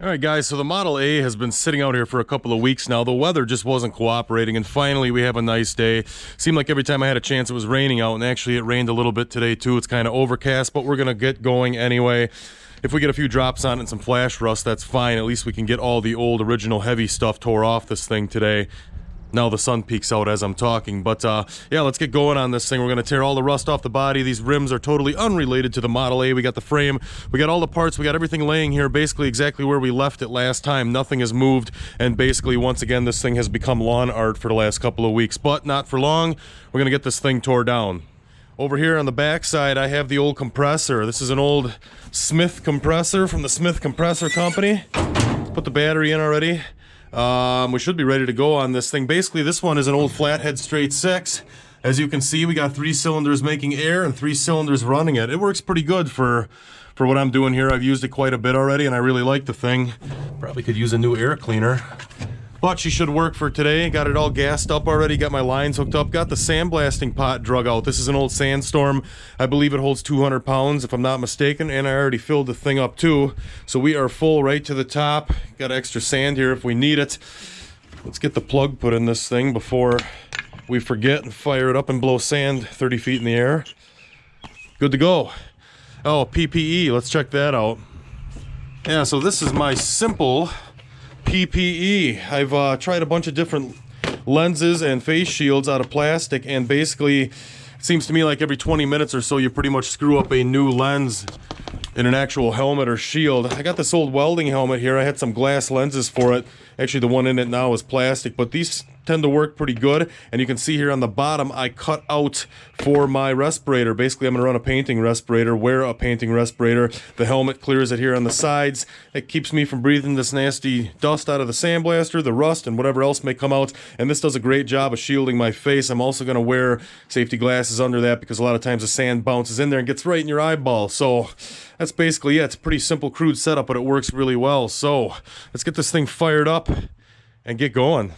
All right, guys, so the Model A has been sitting out here for a couple of weeks now. The weather just wasn't cooperating, and finally we have a nice day. Seemed like every time I had a chance it was raining out, and actually it rained a little bit today too. It's kind of overcast, but we're going to get going anyway. If we get a few drops on it and some flash rust, that's fine. At least we can get all the old original heavy stuff tore off this thing today. Now the sun peeks out as I'm talking, but yeah, let's get going on this thing. We're gonna tear all the rust off the body. These rims are totally unrelated to the Model A. We got the frame, we got all the parts, we got everything laying here basically exactly where we left it last time. Nothing has moved, and basically once again this thing has become lawn art for the last couple of weeks, but not for long. We're gonna get this thing tore down. Over here on the back side I have the old compressor. This is an old Smith compressor from the Smith Compressor Company. Put the battery in already. We should be ready to go on this thing. Basically, this one is an old flathead straight 6. As you can see, we got 3 cylinders making air and 3 cylinders running it. It works pretty good for what I'm doing here. I've used it quite a bit already, and I really like the thing. Probably could use a new air cleaner. But she should work for today. Got it all gassed up already, got my lines hooked up, got the sandblasting pot drug out. This is an old Sandstorm. I believe it holds 200 pounds if I'm not mistaken, and I already filled the thing up too. So we are full right to the top. Got extra sand here if we need it. Let's get the plug put in this thing before we forget and fire it up and blow sand 30 feet in the air. Good to go. Oh, PPE, let's check that out. Yeah, so this is my simple PPE. I've tried a bunch of different lenses and face shields out of plastic, and basically it seems to me like every 20 minutes or so you pretty much screw up a new lens in an actual helmet or shield. I got this old welding helmet here. I had some glass lenses for it. Actually, the one in it now is plastic, but these tend to work pretty good. And you can see here on the bottom, I cut out for my respirator. Basically, I'm gonna run a painting respirator, wear a painting respirator. The helmet clears it here on the sides. It keeps me from breathing this nasty dust out of the sandblaster, the rust, and whatever else may come out. And this does a great job of shielding my face. I'm also gonna wear safety glasses under that because a lot of times the sand bounces in there and gets right in your eyeball. So that's basically it. It's a pretty simple, crude setup, but it works really well. So let's get this thing fired up and get going.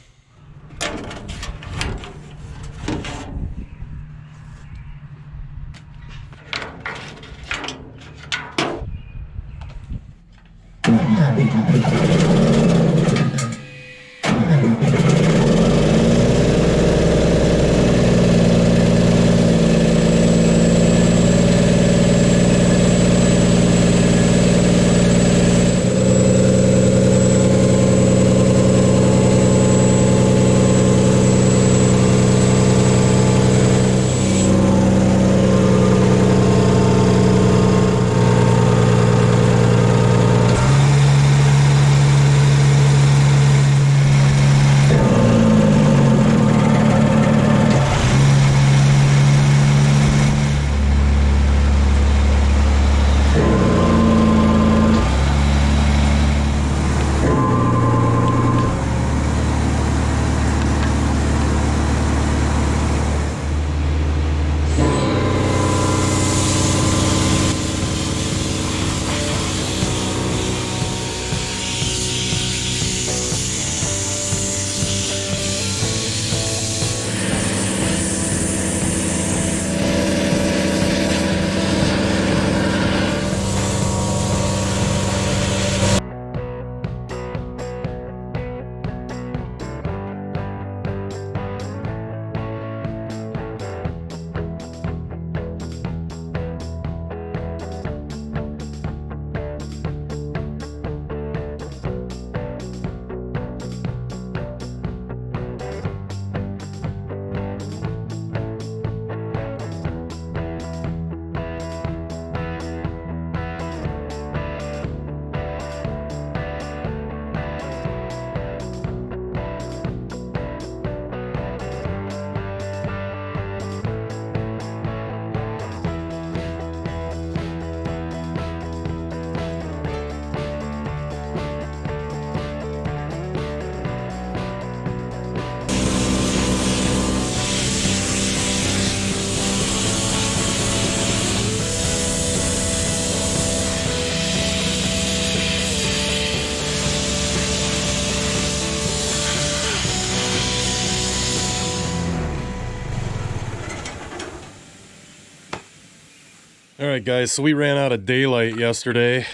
Alright guys, so we ran out of daylight yesterday.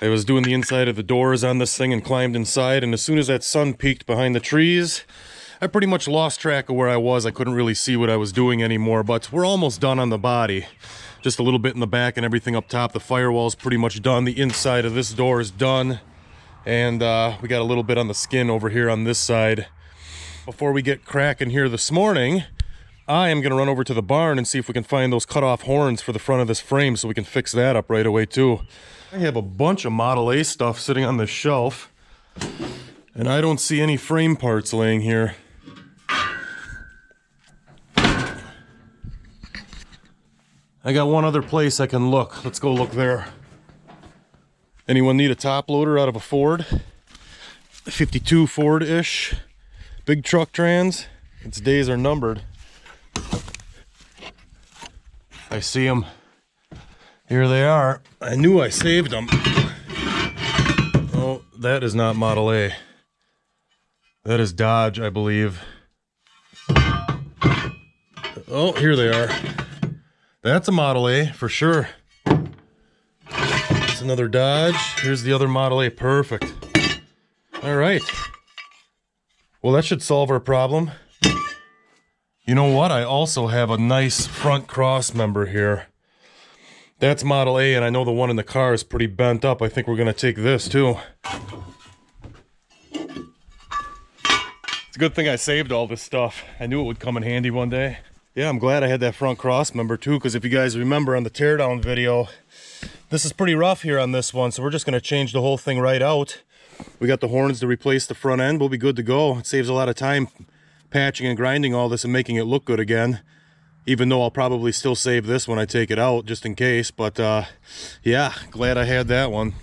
I was doing the inside of the doors on this thing and climbed inside, and as soon as that sun peeked behind the trees, I pretty much lost track of where I was. I couldn't really see what I was doing anymore, but we're almost done on the body. Just a little bit in the back and everything up top. The firewall's pretty much done. The inside of this door is done. And we got a little bit on the skin over here on this side. Before we get cracking here this morning, I am going to run over to the barn and see if we can find those cut-off horns for the front of this frame so we can fix that up right away too. I have a bunch of Model A stuff sitting on this shelf, and I don't see any frame parts laying here. I got one other place I can look. Let's go look there. Anyone need a top loader out of a Ford? 52 Ford-ish. Big truck trans. Its days are numbered. I see them. Here they are. I knew I saved them. Oh, that is not Model A. That is Dodge, I believe. Oh, here they are. That's a Model A for sure. That's another Dodge. Here's the other Model A. Perfect. All right. Well, that should solve our problem. You know what? I also have a nice front cross member here. That's Model A, and I know the one in the car is pretty bent up. I think we're going to take this too. It's a good thing I saved all this stuff. I knew it would come in handy one day. Yeah, I'm glad I had that front cross member too, because if you guys remember on the teardown video, this is pretty rough here on this one, so we're just going to change the whole thing right out. We got the horns to replace the front end. We'll be good to go. It saves a lot of time patching and grinding all this and making it look good again, even though I'll probably still save this when I take it out just in case. But yeah, glad I had that one.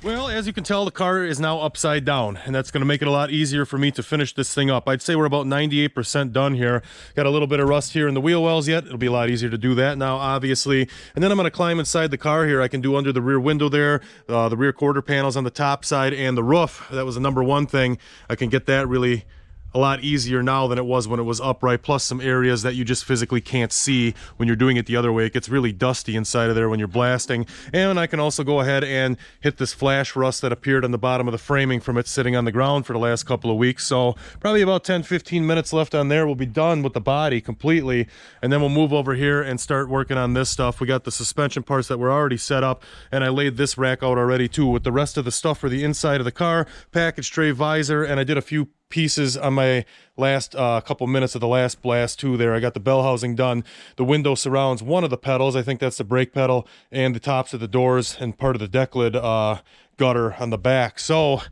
Well, as you can tell, the car is now upside down, and that's going to make it a lot easier for me to finish this thing up. I'd say we're about 98% done here. Got a little bit of rust here in the wheel wells yet. It'll be a lot easier to do that now, obviously. And then I'm going to climb inside the car here. I can do under the rear window there, the rear quarter panels on the top side, and the roof. That was the number one thing. I can get that really a lot easier now than it was when it was upright, plus some areas that you just physically can't see when you're doing it the other way. It gets really dusty inside of there when you're blasting. And I can also go ahead and hit this flash rust that appeared on the bottom of the framing from it sitting on the ground for the last couple of weeks. So probably about 10-15 minutes left on there. We'll be done with the body completely, and then we'll move over here and start working on this stuff. We got the suspension parts that were already set up, and I laid this rack out already too with the rest of the stuff for the inside of the car, package tray, visor, and I did a few pieces on my last couple minutes of the last blast too there. I got the bell housing done. The window surrounds one of the pedals. I think that's the brake pedal, and the tops of the doors and part of the deck lid gutter on the back. So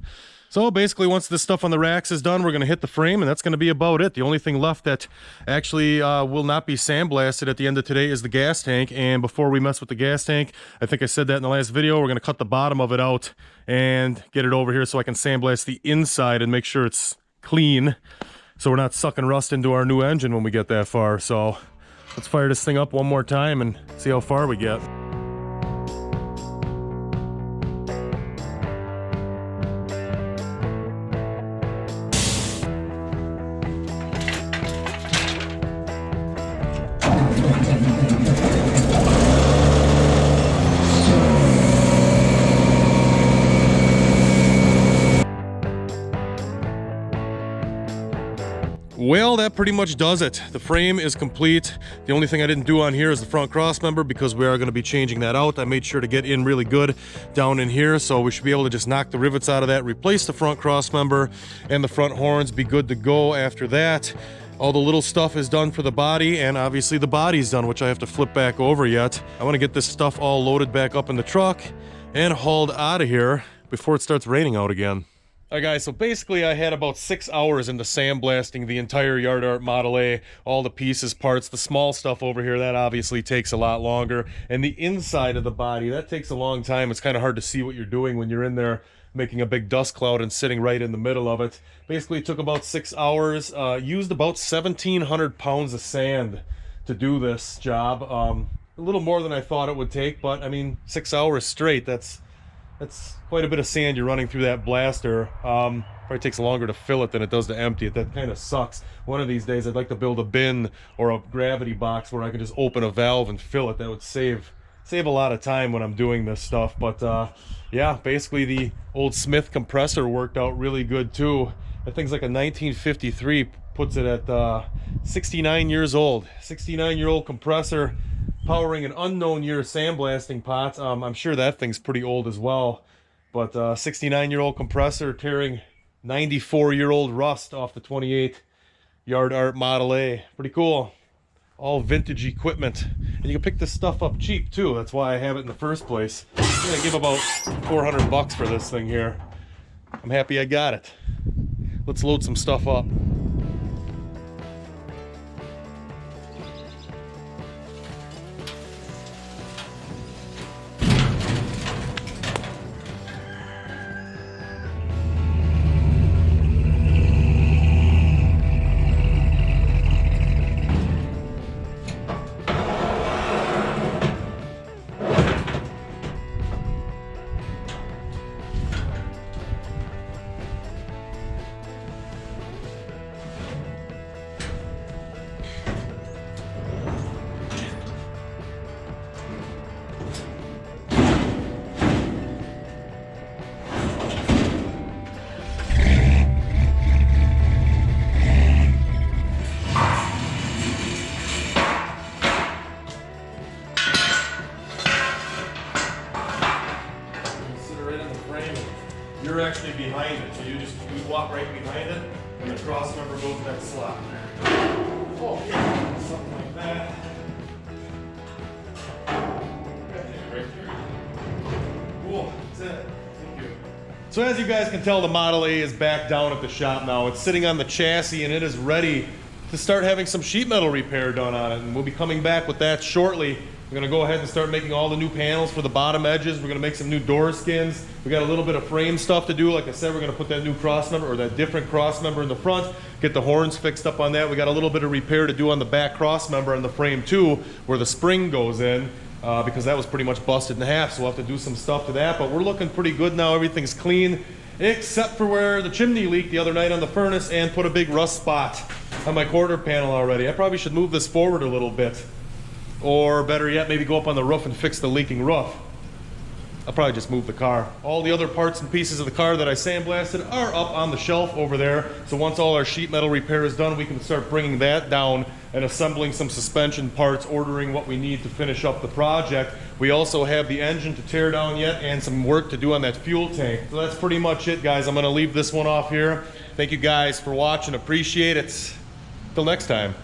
basically once this stuff on the racks is done, we're going to hit the frame, and that's going to be about it. The only thing left that actually will not be sandblasted at the end of today is the gas tank. And before we mess with the gas tank, I think I said that in the last video, we're going to cut the bottom of it out and get it over here so I can sandblast the inside and make sure it's clean, so we're not sucking rust into our new engine when we get that far. So let's fire this thing up one more time and see how far we get. Well, that pretty much does it. The frame is complete. The only thing I didn't do on here is the front cross member, because we are going to be changing that out. I made sure to get in really good down in here, so we should be able to just knock the rivets out of that, replace the front cross member and the front horns, be good to go after that. All the little stuff is done for the body, and obviously the body's done, which I have to flip back over yet. I want to get this stuff all loaded back up in the truck and hauled out of here before it starts raining out again. All right, guys, so basically I had about 6 hours into sandblasting the entire Yard Art Model A, all the pieces, parts, the small stuff over here, that obviously takes a lot longer. And the inside of the body, that takes a long time. It's kind of hard to see what you're doing when you're in there making a big dust cloud and sitting right in the middle of it. Basically, it took about 6 hours, used about 1,700 pounds of sand to do this job. A little more than I thought it would take, but I mean, 6 hours straight, that's quite a bit of sand you're running through that blaster. Probably takes longer to fill it than it does to empty it. That kind of sucks. One of these days I'd like to build a bin or a gravity box where I can just open a valve and fill it. That would save a lot of time when I'm doing this stuff. But yeah, basically the old Smith compressor worked out really good too. That thing's like a 1953, puts it at 69 years old. 69-year-old compressor powering an unknown year sandblasting pot. I'm sure that thing's pretty old as well, but 69-year-old compressor tearing 94-year-old rust off the 28 Yard Art Model A. Pretty cool. All vintage equipment, and you can pick this stuff up cheap too. That's why I have it in the first place. I'm gonna give about 400 bucks for this thing here. I'm happy I got it. Let's load some stuff up. You're actually behind it, so you walk right behind it, and the crossmember goes in that slot. Oh yeah, something like that. Right there. Cool, that's it. Thank you. So as you guys can tell, the Model A is back down at the shop now. It's sitting on the chassis, and it is ready to start having some sheet metal repair done on it, and we'll be coming back with that shortly. We're gonna go ahead and start making all the new panels for the bottom edges. We're gonna make some new door skins. We got a little bit of frame stuff to do. Like I said, we're gonna put that new crossmember, or that different crossmember in the front, get the horns fixed up on that. We got a little bit of repair to do on the back crossmember on the frame too, where the spring goes in, because that was pretty much busted in half, so we'll have to do some stuff to that. But we're looking pretty good now. Everything's clean, except for where the chimney leaked the other night on the furnace and put a big rust spot on my quarter panel already. I probably should move this forward a little bit. Or better yet, maybe go up on the roof and fix the leaking roof. I'll probably just move the car. All the other parts and pieces of the car that I sandblasted are up on the shelf over there. So once all our sheet metal repair is done, we can start bringing that down and assembling some suspension parts, ordering what we need to finish up the project. We also have the engine to tear down yet and some work to do on that fuel tank. So that's pretty much it, guys. I'm gonna leave this one off here. Thank you guys for watching. Appreciate it. Till next time.